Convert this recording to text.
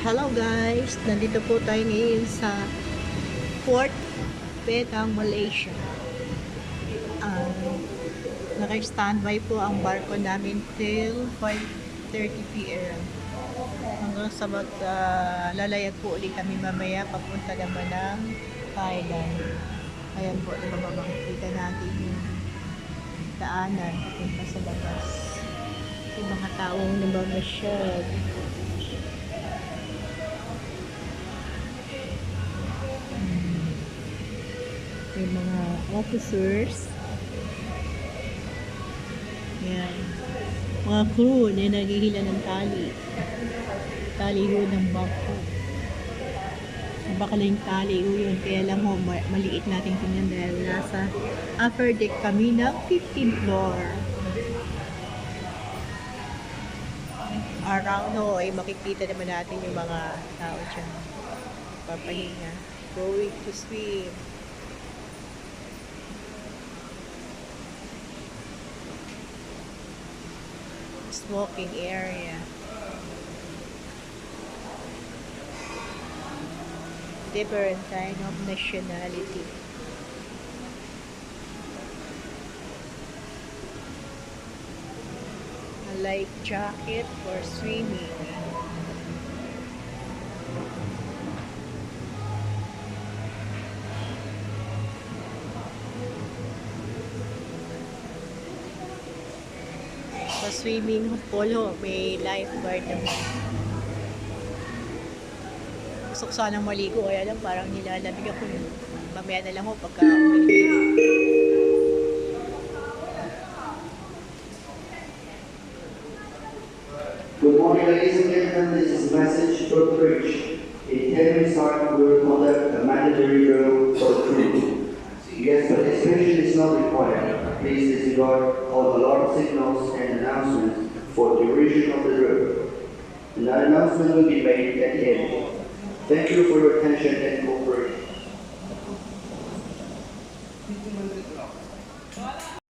Hello guys! Nandito po tayo ngayon sa Port Penang, Malaysia. Naka-standby po ang barko namin till 5:30 p.m. Hanggang sa lalayag po ulit kami mamaya papunta naman ng Thailand. Ayan po, makikita natin yung daanan papunta sa labas. Yung mga taong namamasyad. May mga officers. Yan. Mga crew na naghihila ng tali. Tali ho ng bako. Baka lang tali ho yun. Kaya lang ho, maliit natin tingnan dahil nasa upper deck kami ng 15th floor. Around ho, ay makikita naman natin yung mga tao dyan. Papahinga. Going to swim. Smoking area. Different kind of nationality. A life jacket for swimming. Sa swimming pool ho, may lifeguard naman. Gusto ko sanang maligo, kaya lang parang nilalamig ako yun. Mamaya na lang ho pagka Good morning, ladies and gentlemen. This is a message to bridge. In 10 minutes time, we will conduct a mandatory drill for the crew. Yes, participation is not required. Please disregard all alarm signals and announcements for the duration of the drill. An announcement will be made at the end. Thank you for your attention and cooperation.